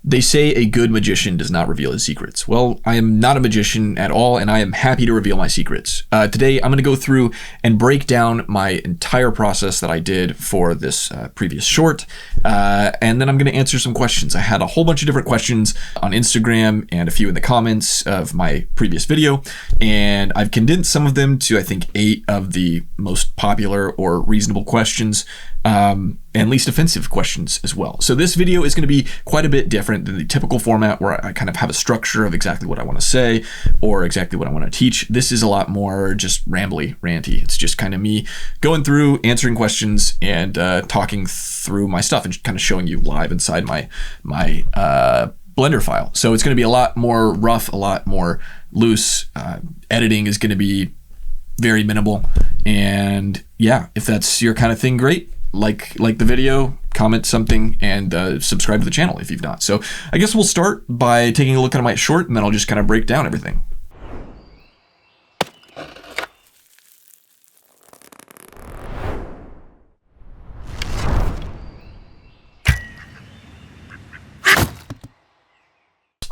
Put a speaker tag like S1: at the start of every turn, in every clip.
S1: They say a good magician does not reveal his secrets. Well, I am not a magician at all, and I am happy to reveal my secrets. Today, I'm going to go through and break down my entire process that I did for this previous short, and then I'm going to answer some questions. I had a whole bunch of different questions on Instagram and a few in the comments of my previous video, and I've condensed some of them to, I think, 8 of the most popular or reasonable questions, and least offensive questions as well. So this video is going to be quite a bit different than the typical format where I kind of have a structure of exactly what I want to say or exactly what I want to teach. This is a lot more just rambly, ranty. It's just kind of me going through, answering questions, and talking through my stuff and kind of showing you live inside my Blender file. So it's going to be a lot more rough, a lot more loose. Editing is going to be very minimal. And yeah, if that's your kind of thing, great. Like the video, comment something, and subscribe to the channel if you've not. So I guess we'll start by taking a look at my short, and then I'll just kind of break down everything.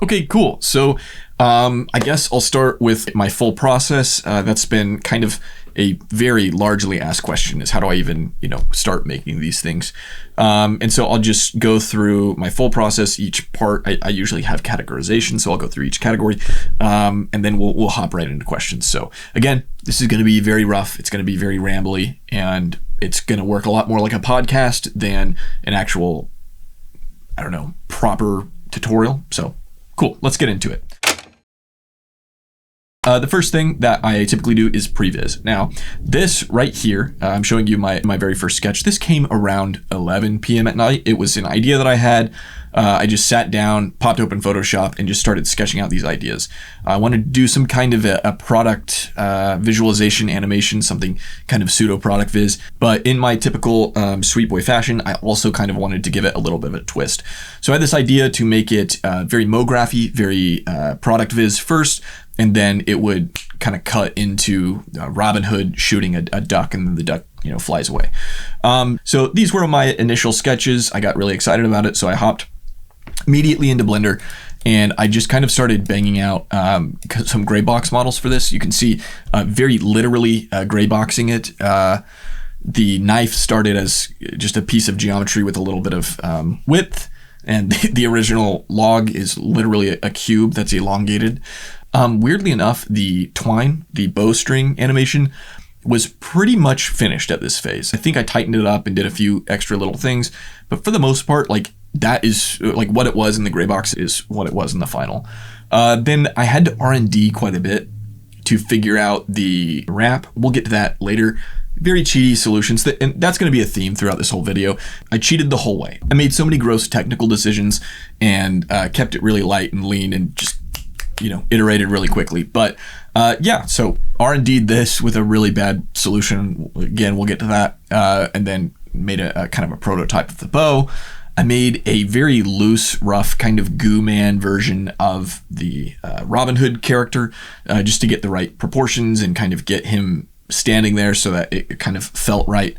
S1: Okay, cool. So I guess I'll start with my full process. That's been kind of a very largely asked question, is how do I even, start making these things? And so I'll just go through my full process. Each part, I usually have categorization, so I'll go through each category, and then we'll hop right into questions. So again, this is going to be very rough. It's going to be very rambly, and it's going to work a lot more like a podcast than an actual, proper tutorial. So cool, let's get into it. The first thing that I typically do is previs. Now, this right here, I'm showing you my very first sketch. This came around 11 p.m. at night. It was an idea that I had. I just sat down, popped open Photoshop, and just started sketching out these ideas. I wanted to do some kind of a product visualization animation, something kind of pseudo product viz. But in my typical sweet boy fashion, I also kind of wanted to give it a little bit of a twist. So I had this idea to make it very MoGraphy, very product viz first, and then it would kind of cut into Robin Hood shooting a duck, and then the duck flies away. So these were my initial sketches. I got really excited about it, so I hopped immediately into Blender, and I just kind of started banging out some gray box models for this. You can see very literally gray boxing it. The knife started as just a piece of geometry with a little bit of width, and the original log is literally a cube that's elongated. Weirdly enough, the twine, the bowstring animation, was pretty much finished at this phase. I think I tightened it up and did a few extra little things, but for the most part, that is what it was in the gray box is what it was in the final. Then I had to R&D quite a bit to figure out the wrap. We'll get to that later. Very cheaty solutions, and that's going to be a theme throughout this whole video. I cheated the whole way. I made so many gross technical decisions and kept it really light and lean and just iterated really quickly. But yeah, so R&D'd this with a really bad solution. Again, we'll get to that. And then made a kind of a prototype of the bow. I made a very loose, rough kind of goo man version of the Robin Hood character, just to get the right proportions and kind of get him standing there so that it kind of felt right.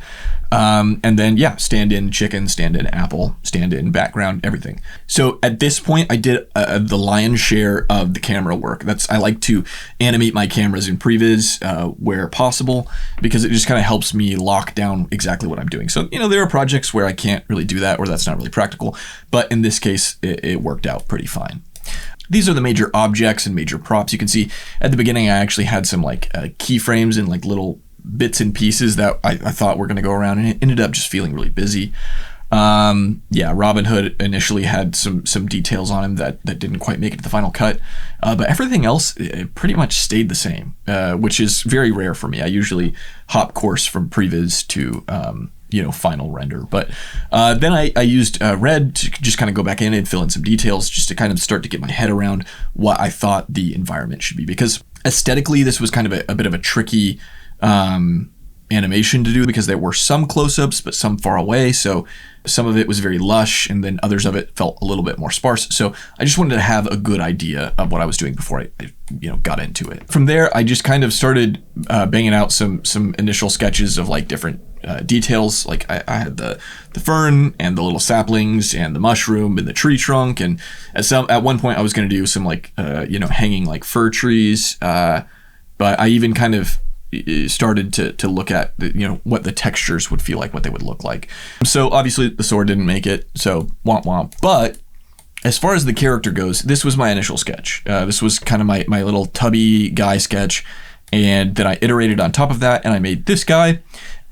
S1: And then, yeah, stand in chicken, stand in apple, stand in background, everything. So at this point, I did the lion's share of the camera work. I like to animate my cameras in previs where possible, because it just kind of helps me lock down exactly what I'm doing. So, there are projects where I can't really do that, or that's not really practical. But in this case, it worked out pretty fine. These are the major objects and major props. You can see at the beginning, I actually had some keyframes and little bits and pieces that I thought were going to go around, and it ended up just feeling really busy. Yeah, Robin Hood initially had some details on him that didn't quite make it to the final cut, but everything else it pretty much stayed the same, which is very rare for me. I usually hop course from previs to final render. But then I used red to just kind of go back in and fill in some details, just to kind of start to get my head around what I thought the environment should be, because aesthetically this was kind of a bit of a tricky animation to do because there were some close-ups, but some far away. So some of it was very lush, and then others of it felt a little bit more sparse. So I just wanted to have a good idea of what I was doing before I got into it. From there, I just kind of started banging out some initial sketches of like different details. Like I had the fern and the little saplings and the mushroom and the tree trunk. And at one point I was going to do some like, hanging like fir trees. But I even kind of started to look at what the textures would feel like, what they would look like. So obviously the sword didn't make it, so womp womp. But as far as the character goes, this was my initial sketch. This was kind of my little tubby guy sketch, and then I iterated on top of that, and I made this guy,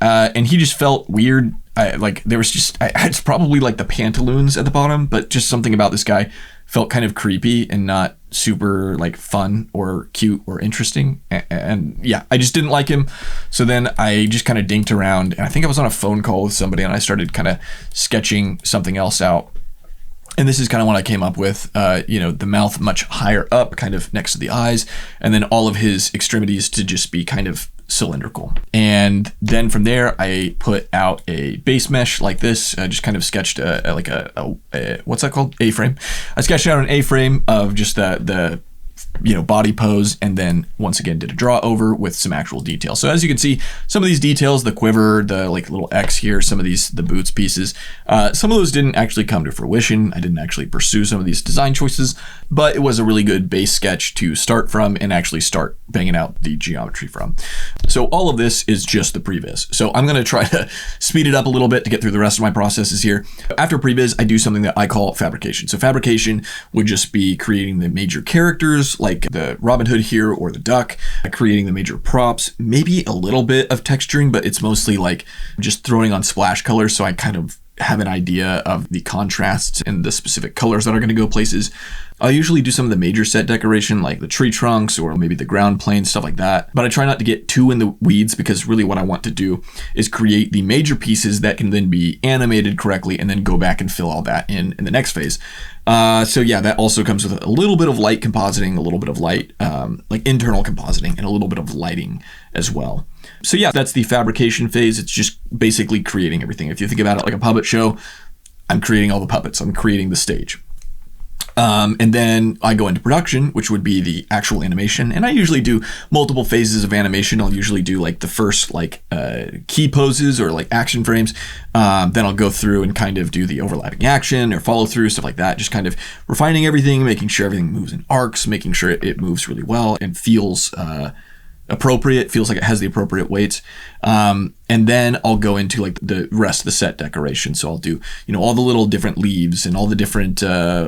S1: and he just felt weird. It's probably like the pantaloons at the bottom, but just something about this guy felt kind of creepy and not super like fun or cute or interesting. And yeah, I just didn't like him. So then I just kind of dinked around, and I think I was on a phone call with somebody, and I started kind of sketching something else out. And this is kind of what I came up with, the mouth much higher up, kind of next to the eyes, and then all of his extremities to just be kind of cylindrical. And then from there, I put out a base mesh like this. I just kind of sketched what's that called? A-frame. I sketched out an A-frame of just the body pose, and then once again did a draw over with some actual detail. So as you can see, some of these details, the quiver, the like little X here, some of these, the boots pieces, some of those didn't actually come to fruition. I didn't actually pursue some of these design choices, but it was a really good base sketch to start from and actually start banging out the geometry from. So all of this is just the previs. So I'm going to try to speed it up a little bit to get through the rest of my processes here. After previs, I do something that I call fabrication. So fabrication would just be creating the major characters, like the Robin Hood here or the duck, creating the major props, maybe a little bit of texturing, but it's mostly like just throwing on splash colors. So I kind of have an idea of the contrasts and the specific colors that are going to go places. I'll usually do some of the major set decoration, like the tree trunks or maybe the ground planes, stuff like that. But I try not to get too in the weeds, because really what I want to do is create the major pieces that can then be animated correctly and then go back and fill all that in the next phase. So yeah, that also comes with a little bit of light compositing, a little bit of light, like internal compositing, and a little bit of lighting as well. So yeah, that's the fabrication phase. It's just basically creating everything. If you think about it like a puppet show, I'm creating all the puppets. I'm creating the stage. And then I go into production, which would be the actual animation. And I usually do multiple phases of animation. I'll usually do like the first key poses or like action frames. Then I'll go through and kind of do the overlapping action or follow through, stuff like that. Just kind of refining everything, making sure everything moves in arcs, making sure it moves really well and feels appropriate, feels like it has the appropriate weights. And then I'll go into like the rest of the set decoration. So I'll do, all the little different leaves and all the different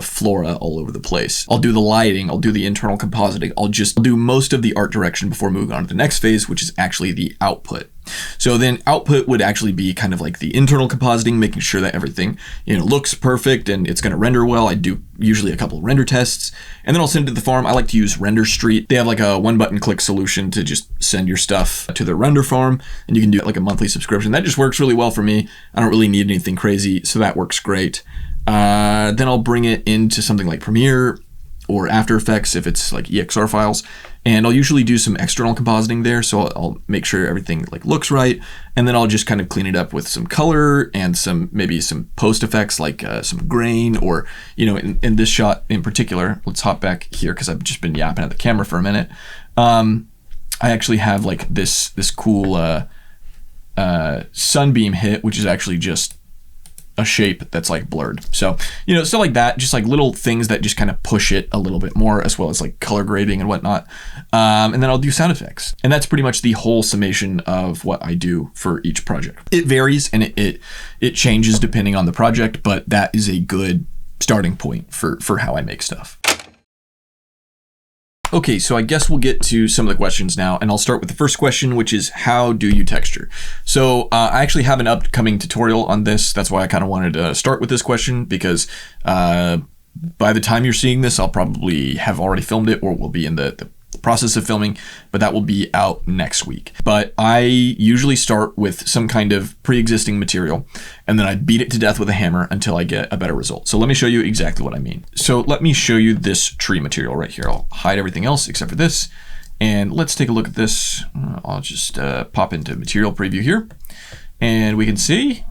S1: flora all over the place. I'll do the lighting, I'll do the internal compositing. I'll do most of the art direction before moving on to the next phase, which is actually the output. So then output would actually be kind of like the internal compositing, making sure that everything, looks perfect and it's going to render well. I do usually a couple of render tests, and then I'll send it to the farm. I like to use Render Street. They have like a one button click solution to just send your stuff to the render farm, and you can do like a monthly subscription. That just works really well for me. I don't really need anything crazy, so that works great. Then I'll bring it into something like Premiere or After Effects if it's like EXR files, and I'll usually do some external compositing there. So I'll make sure everything like looks right, and then I'll just kind of clean it up with some color and maybe some post effects like some grain, or in this shot in particular. Let's hop back here because I've just been yapping at the camera for a minute. I actually have like this cool sunbeam hit, which is actually just a shape that's like blurred. So, stuff like that, just like little things that just kind of push it a little bit more, as well as like color grading and whatnot. And then I'll do sound effects. And that's pretty much the whole summation of what I do for each project. It varies and it changes depending on the project, but that is a good starting point for how I make stuff. Okay, so I guess we'll get to some of the questions now, and I'll start with the first question, which is, how do you texture? So I actually have an upcoming tutorial on this. That's why I kind of wanted to start with this question, because by the time you're seeing this, I'll probably have already filmed it, or will be in the process of filming, but that will be out next week. But I usually start with some kind of pre-existing material, and then I beat it to death with a hammer until I get a better result. So let me show you exactly what I mean. So let me show you this tree material right here. I'll hide everything else except for this. And let's take a look at this. I'll just pop into material preview here, and we can see,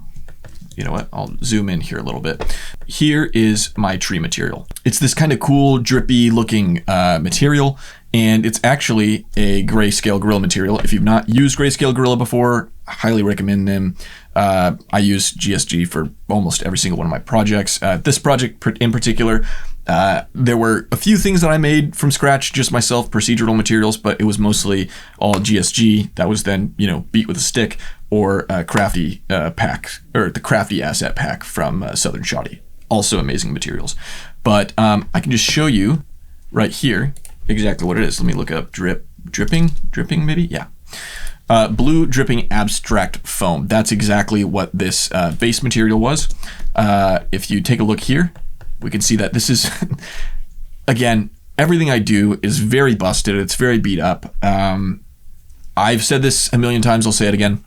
S1: you know what, I'll zoom in here a little bit. Here is my tree material. It's this kind of cool, drippy looking material, and it's actually a grayscale gorilla material. If you've not used grayscale gorilla before, I highly recommend them. I use GSG for almost every single one of my projects. This project in particular, there were a few things that I made from scratch, just myself, procedural materials, but it was mostly all GSG that was then, you know, beat with a stick, or crafty pack, or the crafty asset pack from Southern Chatty. Also amazing materials. But I can just show you right here exactly what it is. Let me look up dripping maybe? Yeah. Blue dripping abstract foam. That's exactly what this base material was. If you take a look here, we can see that this is, again, everything I do is very busted. It's very beat up. I've said this a million times. I'll say it again.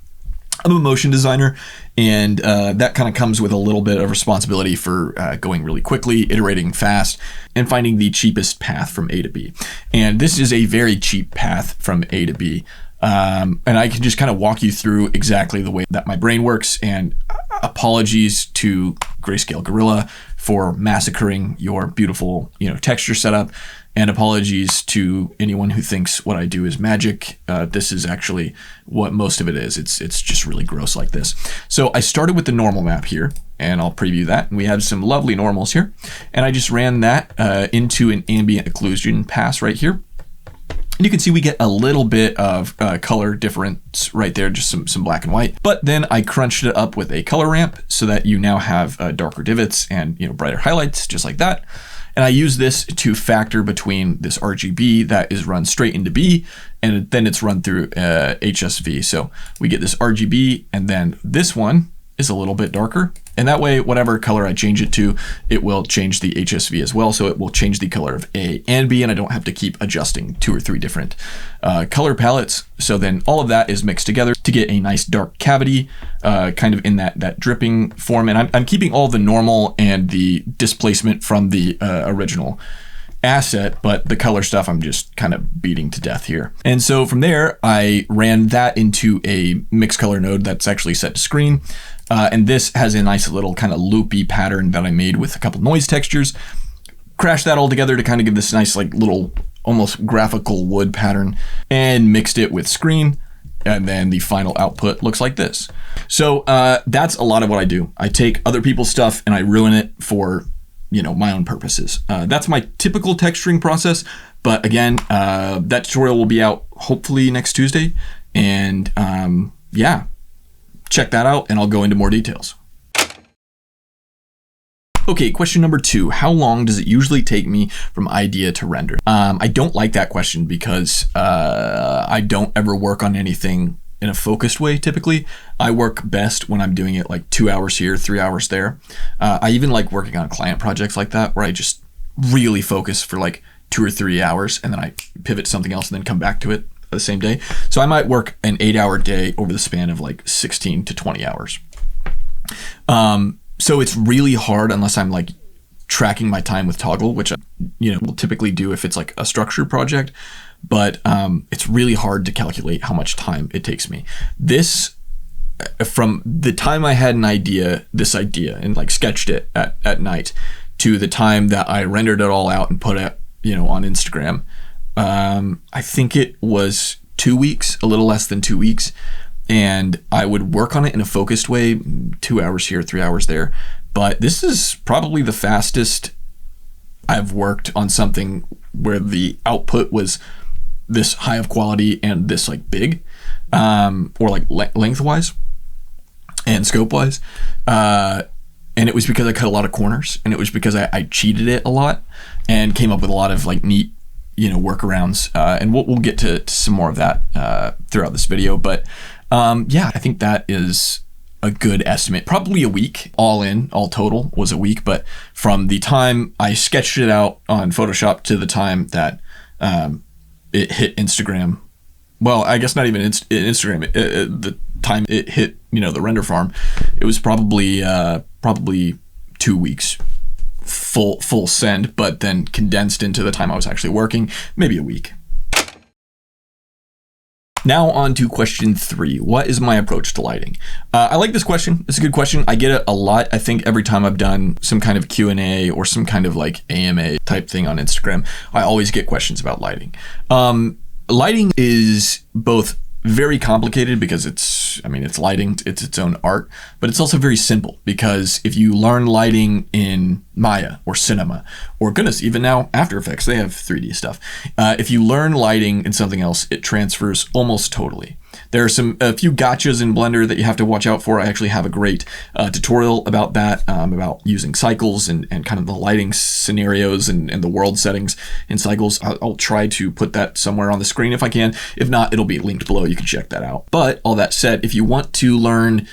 S1: I'm a motion designer, and that kind of comes with a little bit of responsibility for going really quickly, iterating fast, and finding the cheapest path from A to B. And this is a very cheap path from A to B. And I can just kind of walk you through exactly the way that my brain works, and apologies to Grayscale Gorilla for massacring your beautiful, you know, texture setup, and apologies to anyone who thinks what I do is magic. This is actually what most of it is. It's just really gross like this. So I started with the normal map here, and I'll preview that. And we have some lovely normals here, and I just ran that into an ambient occlusion pass right here. And you can see we get a little bit of color difference right there, just some black and white. But then I crunched it up with a color ramp so that you now have darker divots and, you know, brighter highlights, just like that. And I use this to factor between this RGB that is run straight into B, and then it's run through HSV. So we get this RGB, and then this one is a little bit darker. And that way, whatever color I change it to, it will change the HSV as well. So it will change the color of A and B, and I don't have to keep adjusting 2 or 3 different color palettes. So then all of that is mixed together to get a nice dark cavity, kind of in that dripping form. And I'm keeping all the normal and the displacement from the original asset, but the color stuff I'm just kind of beating to death here. And so from there, I ran that into a mixed color node that's actually set to screen. And this has a nice little kind of loopy pattern that I made with a couple noise textures. Crashed that all together to kind of give this nice, like, little almost graphical wood pattern, and mixed it with screen. And then the final output looks like this. So that's a lot of what I do. I take other people's stuff and I ruin it for, you know, my own purposes. That's my typical texturing process. But again, that tutorial will be out hopefully next Tuesday. And yeah. Check that out, and I'll go into more details. Okay, question number 2. How long does it usually take me from idea to render? I don't like that question because I don't ever work on anything in a focused way typically. I work best when I'm doing it like 2 hours here, 3 hours there. I even like working on client projects like that, where I just really focus for like 2 or 3 hours, and then I pivot to something else and then come back to it the same day. So I might work an 8-hour day over the span of like 16 to 20 hours. So it's really hard unless I'm like tracking my time with Toggle, which I, you know, will typically do if it's like a structured project. But it's really hard to calculate how much time it takes me. This, from the time I had this idea and like sketched it at night, to the time that I rendered it all out and put it, you know, on Instagram, I think it was 2 weeks, a little less than 2 weeks. And I would work on it in a focused way, 2 hours here, 3 hours there. But this is probably the fastest I've worked on something where the output was this high of quality and this like big, or like lengthwise and scope wise. And it was because I cut a lot of corners, and it was because I cheated it a lot and came up with a lot of like neat, you know, workarounds. And we'll get to some more of that throughout this video. But yeah, I think that is a good estimate. Probably a week, all total was a week. But from the time I sketched it out on Photoshop to the time that it hit Instagram, well, I guess not even Instagram, the time it hit, you know, the render farm, it was probably 2 weeks full send, but then condensed into the time I was actually working, maybe a week. Now on to question 3. What is my approach to lighting? I like this question. It's a good question. I get it a lot. I think every time I've done some kind of Q&A or some kind of like AMA type thing on Instagram, I always get questions about lighting. Lighting is both very complicated because it's lighting, it's its own art, but it's also very simple because if you learn lighting in Maya or Cinema, or goodness, even now After Effects, they have 3D stuff. If you learn lighting in something else, it transfers almost totally. There are a few gotchas in Blender that you have to watch out for. I actually have a great tutorial about that, about using cycles and kind of the lighting scenarios and the world settings in cycles. I'll try to put that somewhere on the screen if I can. If not, it'll be linked below. You can check that out. But all that said, if you want to learn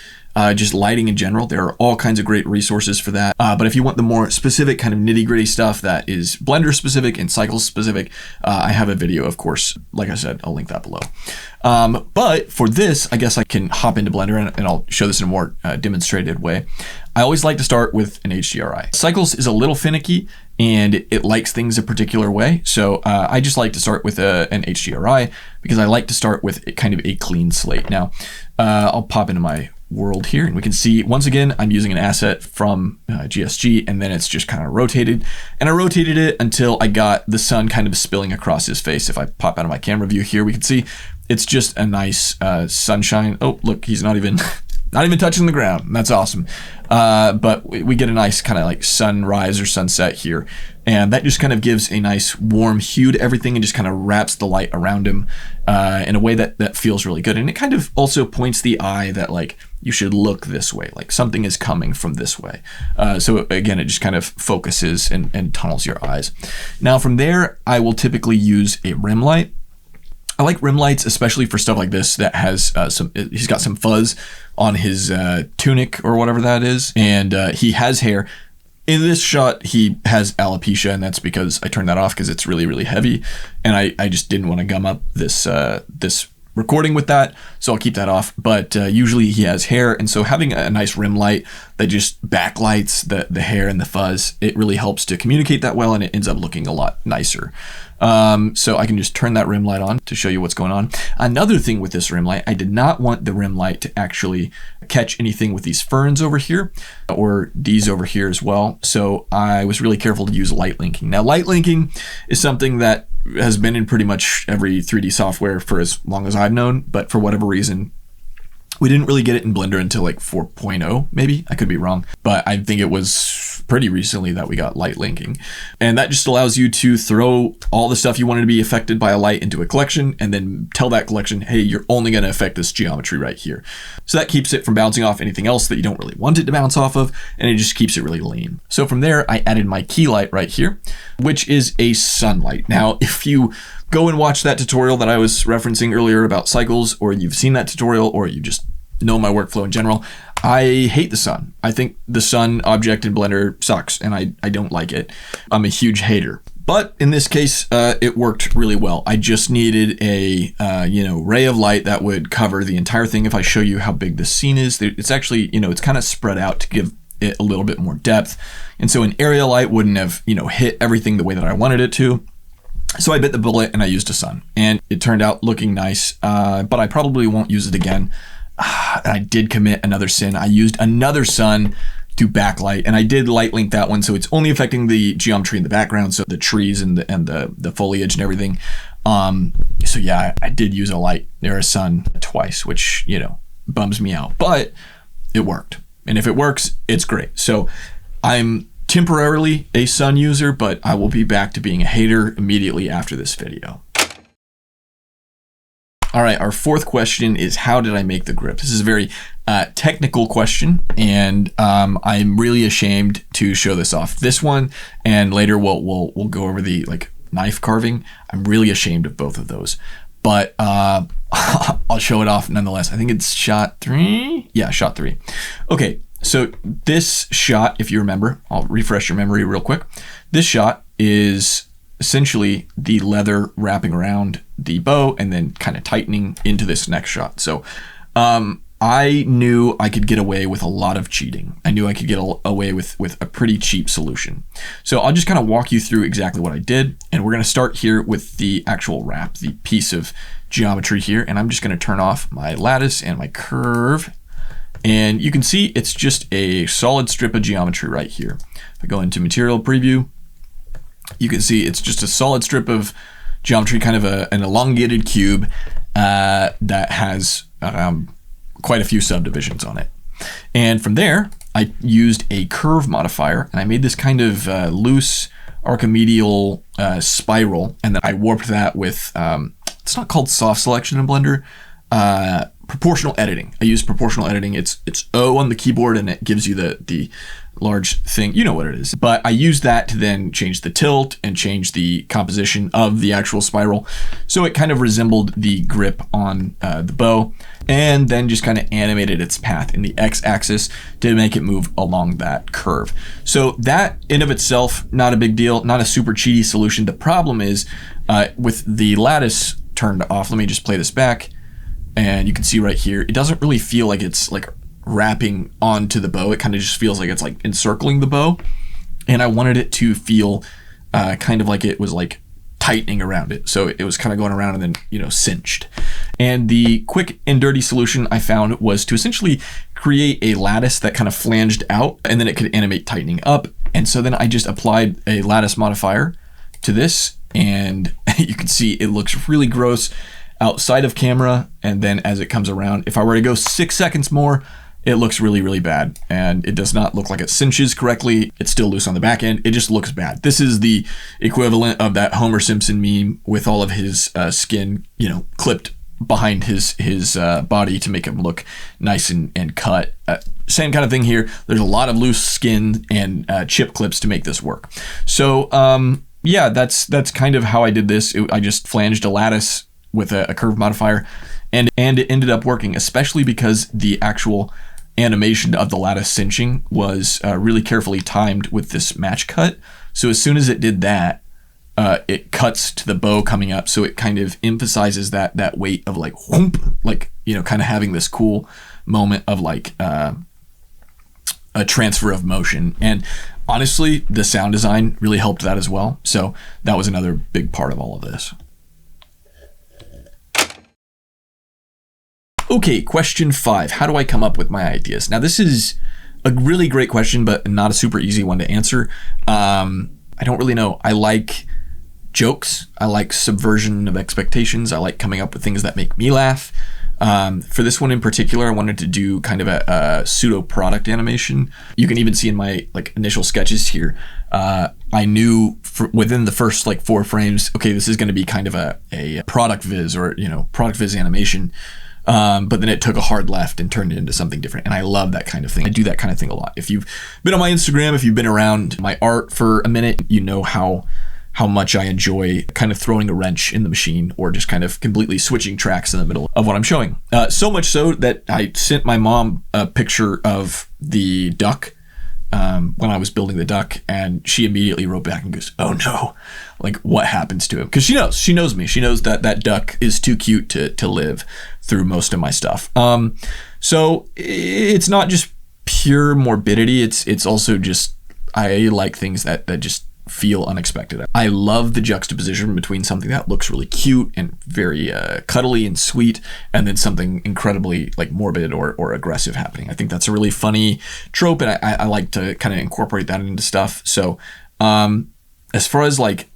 S1: just lighting in general, there are all kinds of great resources for that. But if you want the more specific kind of nitty-gritty stuff that is Blender specific and cycle specific, I have a video, of course. Like I said, I'll link that below. But for this, I guess I can hop into Blender and I'll show this in a more demonstrated way. I always like to start with an HDRI. Cycles is a little finicky and it likes things a particular way. So I just like to start with an HDRI because I like to start with kind of a clean slate. Now, I'll pop into my world here and we can see once again I'm using an asset from GSG, and then it's just kind of rotated, and I rotated it until I got the sun kind of spilling across his face. If I pop out of my camera view here, we can see it's just a nice sunshine. Oh, look, he's not even touching the ground. That's awesome. But we get a nice kind of like sunrise or sunset here. And that just kind of gives a nice warm hue to everything and just kind of wraps the light around him in a way that feels really good. And it kind of also points the eye that like you should look this way, like something is coming from this way. So again, it just kind of focuses and tunnels your eyes. Now from there, I will typically use a rim light. I like rim lights, especially for stuff like this that has he's got some fuzz on his tunic or whatever that is. And he has hair. In this shot, he has alopecia, and that's because I turned that off because it's really, really heavy. And I just didn't want to gum up this recording with that, so I'll keep that off. But usually he has hair, and so having a nice rim light that just backlights the hair and the fuzz, it really helps to communicate that well, and it ends up looking a lot nicer. So I can just turn that rim light on to show you what's going on. Another thing with this rim light, I did not want the rim light to actually catch anything with these ferns over here or these over here as well. So I was really careful to use light linking. Now light linking is something that has been in pretty much every 3D software for as long as I've known, but for whatever reason, we didn't really get it in Blender until like 4.0, maybe. I could be wrong, but I think it was pretty recently that we got light linking. And that just allows you to throw all the stuff you wanted to be affected by a light into a collection and then tell that collection, hey, you're only going to affect this geometry right here. So that keeps it from bouncing off anything else that you don't really want it to bounce off of, and it just keeps it really lean. So from there, I added my key light right here, which is a sunlight. Now, if you go and watch that tutorial that I was referencing earlier about cycles, or you've seen that tutorial, or you just know my workflow in general, I hate the sun. I think the sun object in Blender sucks, and I don't like it. I'm a huge hater. But in this case, it worked really well. I just needed a ray of light that would cover the entire thing. If I show you how big the scene is, it's actually, it's kind of spread out to give it a little bit more depth. And so an area light wouldn't have, hit everything the way that I wanted it to. So I bit the bullet and I used a sun, and it turned out looking nice, but I probably won't use it again. And I did commit another sin. I used another sun to backlight, and I did light link that one, so it's only affecting the geometry in the background, so the trees and the foliage and everything. So yeah, I did use a light or a sun twice, which bums me out, but it worked. And if it works, it's great. So I'm temporarily a sun user, but I will be back to being a hater immediately after this video. All right, our fourth question is, how did I make the grip? This is a very technical question, and I'm really ashamed to show this off. This one, and later we'll go over the knife carving. I'm really ashamed of both of those, but I'll show it off nonetheless. I think it's shot 3. Yeah, shot 3. Okay, so this shot, if you remember, I'll refresh your memory real quick. This shot is essentially the leather wrapping around the bow and then kind of tightening into this next shot. So I knew I could get away with a lot of cheating. I knew I could get away with a pretty cheap solution. So I'll just kind of walk you through exactly what I did. And we're going to start here with the actual wrap, the piece of geometry here. And I'm just going to turn off my lattice and my curve. And you can see it's just a solid strip of geometry right here. If I go into material preview, you can see it's just a solid strip of geometry, kind of an elongated cube that has quite a few subdivisions on it. And from there, I used a curve modifier, and I made this kind of loose archimedial spiral, and then I warped that with, it's not called soft selection in Blender, proportional editing. I use proportional editing. It's O on the keyboard, and it gives you the large thing. You know what it is. But I use that to then change the tilt and change the composition of the actual spiral. So it kind of resembled the grip on the bow, and then just kind of animated its path in the x-axis to make it move along that curve. So that in of itself, not a big deal, not a super cheaty solution. The problem is with the lattice turned off. Let me just play this back. And you can see right here, it doesn't really feel like it's like wrapping onto the bow. It kind of just feels like it's like encircling the bow. And I wanted it to feel kind of like it was like tightening around it. So it was kind of going around and then, you know, cinched. And the quick and dirty solution I found was to essentially create a lattice that kind of flanged out, and then it could animate tightening up. And so then I just applied a lattice modifier to this, and you can see it looks really gross outside of camera, and then as it comes around, if I were to go 6 seconds more, it looks really, really bad. And it does not look like it cinches correctly. It's still loose on the back end. It just looks bad. This is the equivalent of that Homer Simpson meme with all of his skin, you know, clipped behind his body to make him look nice and cut. Same kind of thing here. There's a lot of loose skin and chip clips to make this work. So yeah, that's kind of how I did this. I just flanged a lattice with a curve modifier, and it ended up working, especially because the actual animation of the lattice cinching was really carefully timed with this match cut. So as soon as it did that, it cuts to the bow coming up, so it kind of emphasizes that weight of like whoomp, like, you know, kind of having this cool moment of like a transfer of motion. And honestly, the sound design really helped that as well. So that was another big part of all of this. Okay, question 5. How do I come up with my ideas? Now, this is a really great question, but not a super easy one to answer. I don't really know. I like jokes. I like subversion of expectations. I like coming up with things that make me laugh. For this one in particular, I wanted to do kind of a pseudo product animation. You can even see in my like initial sketches here, I knew within the first like 4 frames, okay, this is going to be kind of a product viz, or, you know, product viz animation. But then it took a hard left and turned it into something different. And I love that kind of thing. I do that kind of thing a lot. If you've been on my Instagram, if you've been around my art for a minute, you know how much I enjoy kind of throwing a wrench in the machine, or just kind of completely switching tracks in the middle of what I'm showing. So much so that I sent my mom a picture of the duck when I was building the duck, and she immediately wrote back and goes, "Oh no, like what happens to him?" Because she knows me. She knows that that duck is too cute to live through most of my stuff. So it's not just pure morbidity. It's also just, I like things that just feel unexpected. I love the juxtaposition between something that looks really cute and very cuddly and sweet, and then something incredibly like morbid or aggressive happening. I think that's a really funny trope, and I like to kind of incorporate that into stuff. So as far as like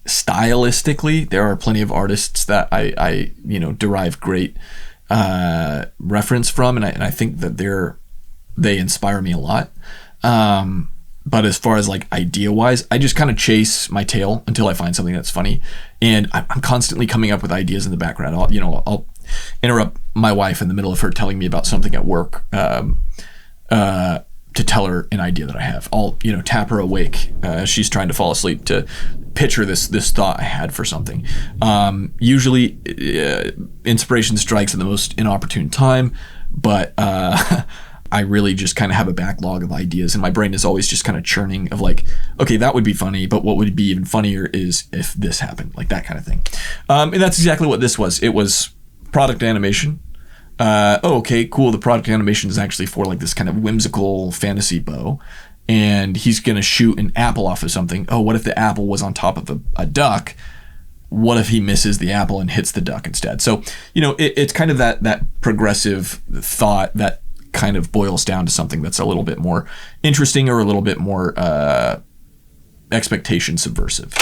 S1: stylistically, there are plenty of artists that I you know, derive great reference from, and I think that they inspire me a lot. But as far as like idea wise, I just kind of chase my tail until I find something that's funny, and I'm constantly coming up with ideas in the background. I'll interrupt my wife in the middle of her telling me about something at work to tell her an idea that I have. I'll, you know, tap her awake as she's trying to fall asleep to pitch her this thought I had for something. Usually inspiration strikes at the most inopportune time, but I really just kind of have a backlog of ideas, and my brain is always just kind of churning of like, okay, that would be funny, but what would be even funnier is if this happened, like that kind of thing. And that's exactly what this was. It was product animation. oh, okay, cool. The product animation is actually for like this kind of whimsical fantasy bow. And he's going to shoot an apple off of something. Oh, what if the apple was on top of a duck? What if he misses the apple and hits the duck instead? So, you know, it's kind of that progressive thought that kind of boils down to something that's a little bit more interesting or a little bit more expectation subversive.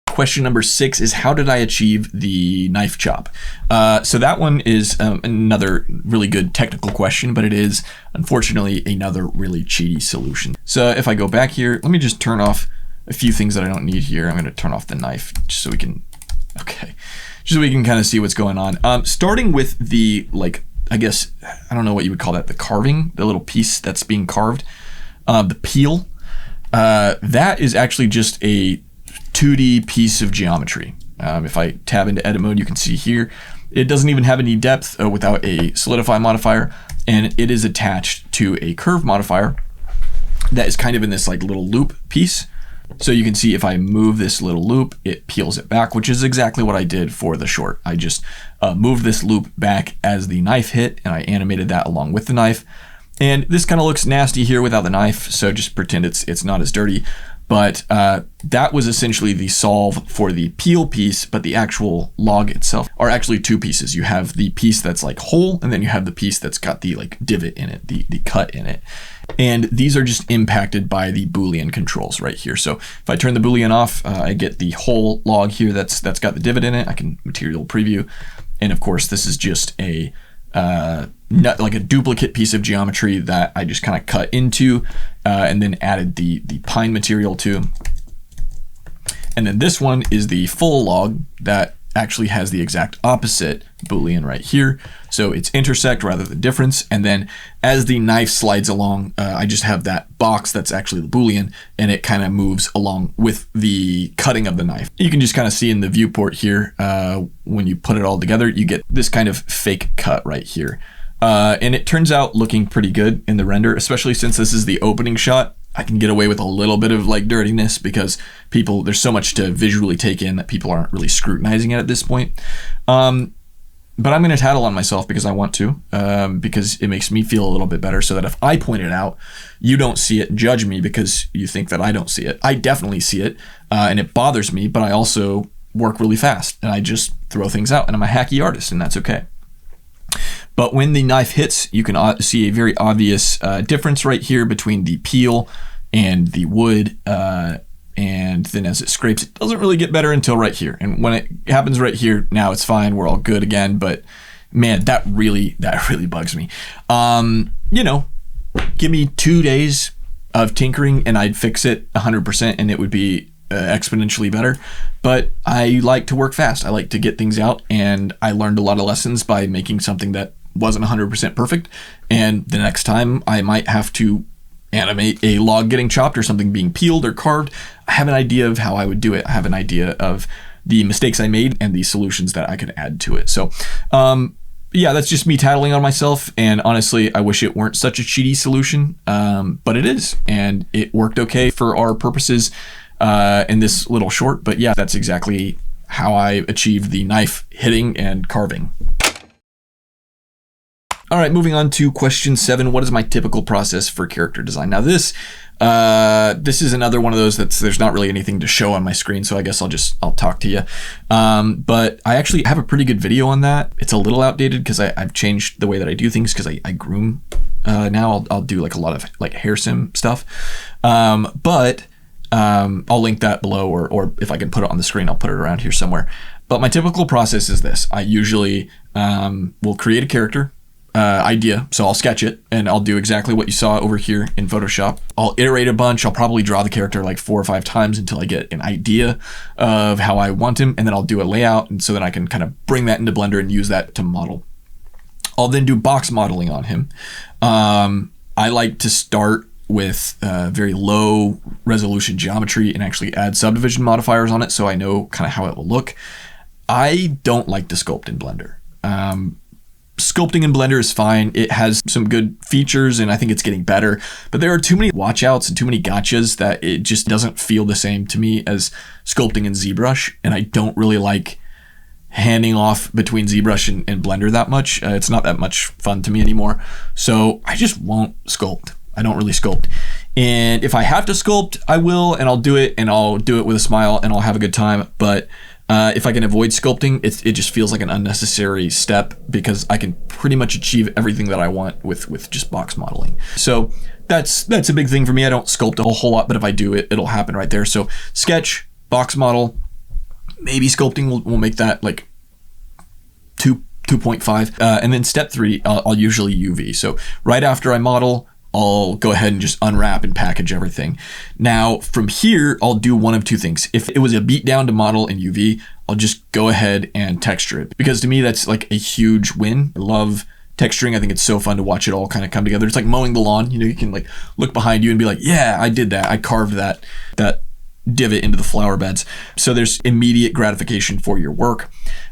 S1: Question number 6 is, how did I achieve the knife chop? So that one is another really good technical question, but it is unfortunately another really cheaty solution. So if I go back here, let me just turn off a few things that I don't need here. I'm going to turn off the knife just so we can, just so we can kind of see what's going on. Starting with the, like, I guess, I don't know what you would call that, the carving, the little piece that's being carved, the peel, that is actually just a 2D piece of geometry. If I tab into edit mode, you can see here, it doesn't even have any depth without a solidify modifier, and it is attached to a curve modifier that is kind of in this like little loop piece. So you can see if I move this little loop, it peels it back, which is exactly what I did for the short. I just moved this loop back as the knife hit, and I animated that along with the knife. And this kind of looks nasty here without the knife, so just pretend it's not as dirty. But that was essentially the solve for the peel piece, but the actual log itself are actually two pieces. You have the piece that's like whole, and then you have the piece that's got the like divot in it, the cut in it. And these are just impacted by the Boolean controls right here. So if I turn the Boolean off, I get the whole log here that's got the divot in it. I can material preview. And of course, this is just a like a duplicate piece of geometry that I just kind of cut into and then added the pine material to. And then this one is the full log that actually has the exact opposite Boolean right here. So it's intersect rather than difference. And then as the knife slides along, I just have that box that's actually the Boolean, and it kind of moves along with the cutting of the knife. You can just kind of see in the viewport here, when you put it all together, you get this kind of fake cut right here. And it turns out looking pretty good in the render, especially since this is the opening shot. I can get away with a little bit of like dirtiness because there's so much to visually take in that people aren't really scrutinizing it at this point. But I'm going to tattle on myself because I want to, because it makes me feel a little bit better, so that if I point it out, you don't see it and judge me because you think that I don't see it. I definitely see it, and it bothers me, but I also work really fast and I just throw things out, and I'm a hacky artist, and that's okay. But when the knife hits, you can see a very obvious difference right here between the peel and the wood. And then as it scrapes, it doesn't really get better until right here. And when it happens right here, now it's fine. We're all good again. But man, that really bugs me. You know, give me 2 days of tinkering and I'd fix it 100% and it would be exponentially better. But I like to work fast. I like to get things out, and I learned a lot of lessons by making something that wasn't 100% perfect. And the next time I might have to animate a log getting chopped or something being peeled or carved, I have an idea of how I would do it. I have an idea of the mistakes I made and the solutions that I could add to it. So yeah, that's just me tattling on myself. And honestly, I wish it weren't such a cheaty solution, but it is. And it worked okay for our purposes in this little short. But yeah, that's exactly how I achieved the knife hitting and carving. All right, moving on to question 7. What is my typical process for character design? Now this is another one of those there's not really anything to show on my screen, so I guess I'll talk to you. But I actually have a pretty good video on that. It's a little outdated because I've changed the way that I do things because I groom now. I'll do like a lot of like hair sim stuff. But I'll link that below, or if I can put it on the screen, I'll put it around here somewhere. But my typical process is this. I usually will create a character idea. So I'll sketch it and I'll do exactly what you saw over here in Photoshop. I'll iterate a bunch. I'll probably draw the character like 4 or 5 times until I get an idea of how I want him. And then I'll do a layout. And so then I can kind of bring that into Blender and use that to model. I'll then do box modeling on him. I like to start with very low resolution geometry and actually add subdivision modifiers on it so I know kind of how it will look. I don't like to sculpt in Blender. Sculpting in Blender is fine. It has some good features and I think it's getting better, but there are too many watchouts and too many gotchas that it just doesn't feel the same to me as sculpting in ZBrush. And I don't really like handing off between ZBrush and Blender that much. It's not that much fun to me anymore. So I just won't sculpt. I don't really sculpt. And if I have to sculpt, I will, and I'll do it, and I'll do it with a smile, and I'll have a good time. But if I can avoid sculpting, it just feels like an unnecessary step, because I can pretty much achieve everything that I want with just box modeling. So that's a big thing for me. I don't sculpt a whole lot, but if I do it, it'll happen right there. So sketch, box model, maybe sculpting will make that like 2.5. And then step 3, I'll usually UV. So right after I model, I'll go ahead and just unwrap and package everything. Now from here, I'll do one of two things. If it was a beat down to model in UV, I'll just go ahead and texture it, because to me, that's like a huge win. I love texturing. I think it's so fun to watch it all kind of come together. It's like mowing the lawn. You know, you can like look behind you and be like, yeah, I did that. I carved that divot into the flower beds. So there's immediate gratification for your work.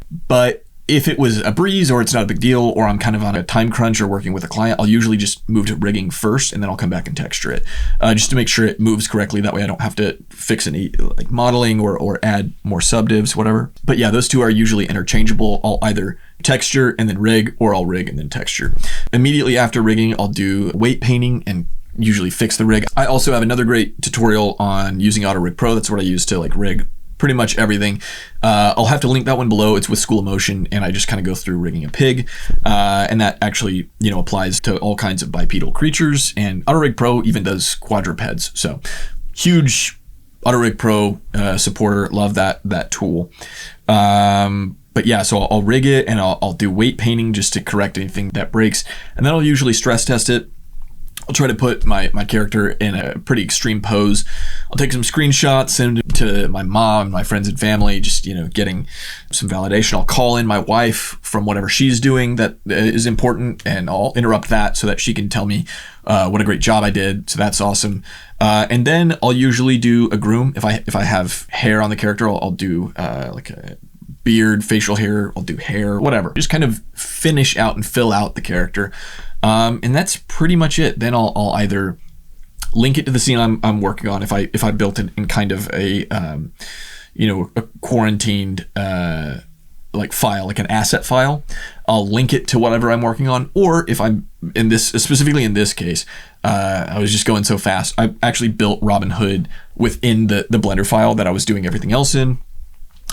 S1: But if it was a breeze, or it's not a big deal, or I'm kind of on a time crunch or working with a client, I'll usually just move to rigging first, and then I'll come back and texture it, just to make sure it moves correctly. That way I don't have to fix any like modeling or add more subdivs, whatever. But yeah, those two are usually interchangeable. I'll either texture and then rig, or I'll rig and then texture. Immediately after rigging, I'll do weight painting and usually fix the rig. I also have another great tutorial on using Auto Rig Pro. That's what I use to like rig pretty much everything. I'll have to link that one below. It's with School of Motion, and I just kind of go through rigging a pig, and that actually, you know, applies to all kinds of bipedal creatures. And Auto Rig Pro even does quadrupeds. So huge Auto Rig Pro supporter. Love that tool. But yeah, so I'll rig it, and I'll do weight painting just to correct anything that breaks, and then I'll usually stress test it. I'll try to put my character in a pretty extreme pose. I'll take some screenshots, send them to my mom, my friends and family, just, you know, getting some validation. I'll call in my wife from whatever she's doing that is important, and I'll interrupt that so that she can tell me what a great job I did. So that's awesome. And then I'll usually do a groom. If I have hair on the character, I'll do like a beard, facial hair, I'll do hair, whatever. Just kind of finish out and fill out the character. And that's pretty much it. Then I'll either link it to the scene I'm working on. If I built it in kind of a you know, a quarantined like file, like an asset file, I'll link it to whatever I'm working on. Or if I'm in this, specifically in this case, I was just going so fast, I actually built Robin Hood within the Blender file that I was doing everything else in.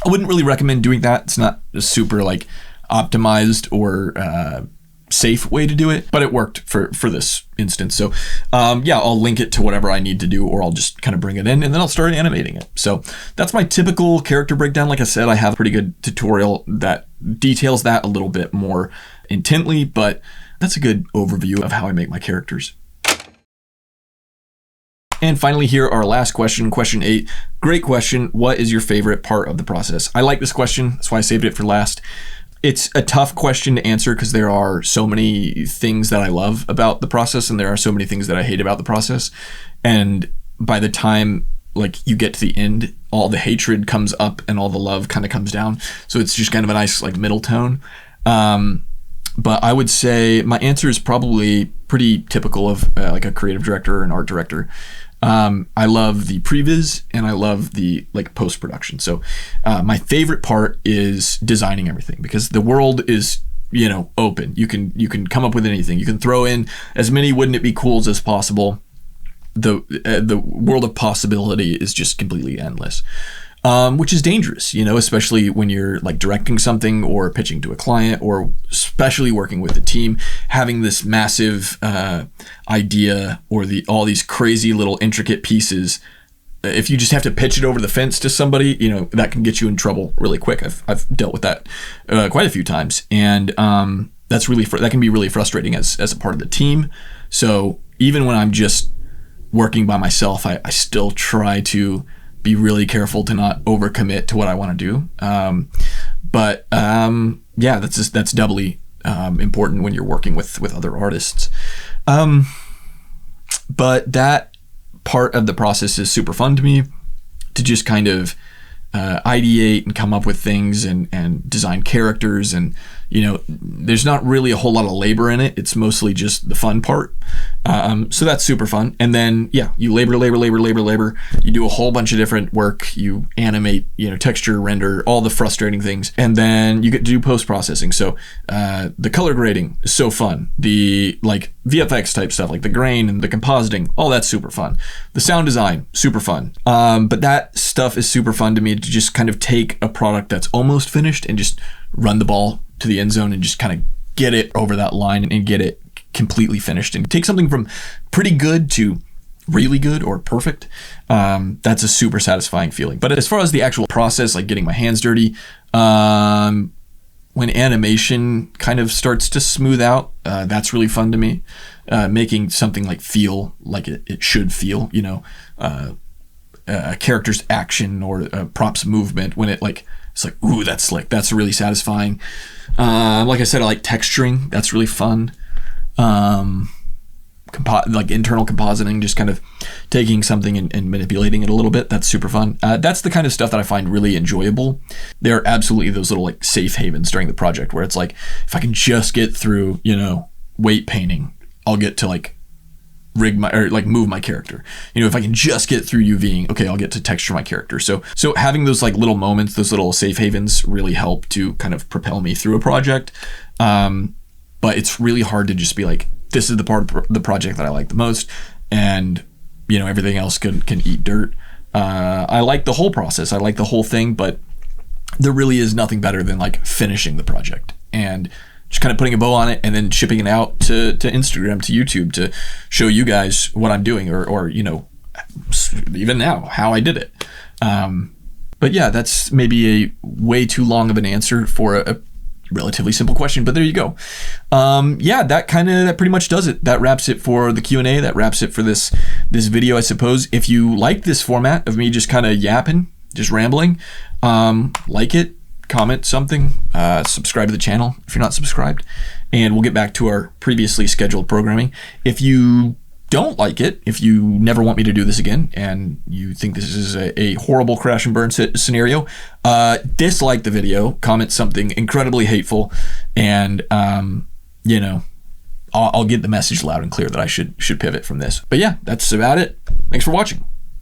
S1: I wouldn't really recommend doing that. It's not a super like optimized or safe way to do it, but it worked for this instance. So yeah, I'll link it to whatever I need to do, or I'll just kind of bring it in, and then I'll start animating it. So that's my typical character breakdown. Like I said, I have a pretty good tutorial that details that a little bit more intently, but that's a good overview of how I make my characters. And finally, here, our last question, question 8. Great question. What is your favorite part of the process? I like this question. That's why I saved it for last. It's a tough question to answer, because there are so many things that I love about the process, and there are so many things that I hate about the process. And by the time like you get to the end, all the hatred comes up and all the love kind of comes down. So it's just kind of a nice like middle tone. But I would say my answer is probably pretty typical of like a creative director or an art director. I love the previs, and I love the like post-production. So my favorite part is designing everything, because the world is, you know, open. You can come up with anything. You can throw in as many wouldn't it be cools as possible. The world of possibility is just completely endless. Which is dangerous, you know, especially when you're like directing something or pitching to a client, or especially working with a team, having this massive idea or all these crazy little intricate pieces. If you just have to pitch it over the fence to somebody, you know, that can get you in trouble really quick. I've dealt with that quite a few times, and that can be really frustrating as a part of the team. So even when I'm just working by myself, I still try to be really careful to not overcommit to what I want to do. Yeah, that's doubly important when you're working with other artists. But that part of the process is super fun to me, to just kind of ideate and come up with things and design characters and you know, there's not really a whole lot of labor in it. It's mostly just the fun part. So that's super fun. And then, yeah, you labor. You do a whole bunch of different work. You animate, you know, texture, render, all the frustrating things. And then you get to do post-processing. So the color grading is so fun. The like VFX type stuff, like the grain and the compositing, all that's super fun. The sound design, super fun. But that stuff is super fun to me, to just kind of take a product that's almost finished and just run the ball to the end zone and just kind of get it over that line and get it completely finished, and take something from pretty good to really good or perfect. That's a super satisfying feeling. But as far as the actual process, like getting my hands dirty, when animation kind of starts to smooth out, that's really fun to me. Making something like feel like it should feel, you know, a character's action or a prop's movement, when it like, it's like, ooh, that's really satisfying. Like I said, I like texturing. That's really fun. Like internal compositing, just kind of taking something and manipulating it a little bit. That's super fun. That's the kind of stuff that I find really enjoyable. There are absolutely those little like safe havens during the project where it's like, if I can just get through, you know, weight painting, I'll get to like move my character. You know, if I can just get through UVing, okay, I'll get to texture my character. So having those like little moments, those little safe havens really help to kind of propel me through a project. But it's really hard to just be like, this is the part of the project that I like the most, and you know, everything else can eat dirt. I like the whole process. I like the whole thing, but there really is nothing better than like finishing the project and just kind of putting a bow on it and then shipping it out to Instagram, to YouTube, to show you guys what I'm doing, or you know, even now how I did it. But yeah, that's maybe a way too long of an answer for a relatively simple question, but there you go. Yeah, that pretty much does it. That wraps it for the Q&A. That wraps it for this video, I suppose. If you like this format of me just kind of yapping, just rambling, like it, comment something, subscribe to the channel if you're not subscribed, and we'll get back to our previously scheduled programming. If you don't like it, if you never want me to do this again and you think this is a horrible crash and burn scenario, dislike the video, comment something incredibly hateful, and you know, I'll get the message loud and clear that I should pivot from this. But yeah, that's about it. Thanks for watching.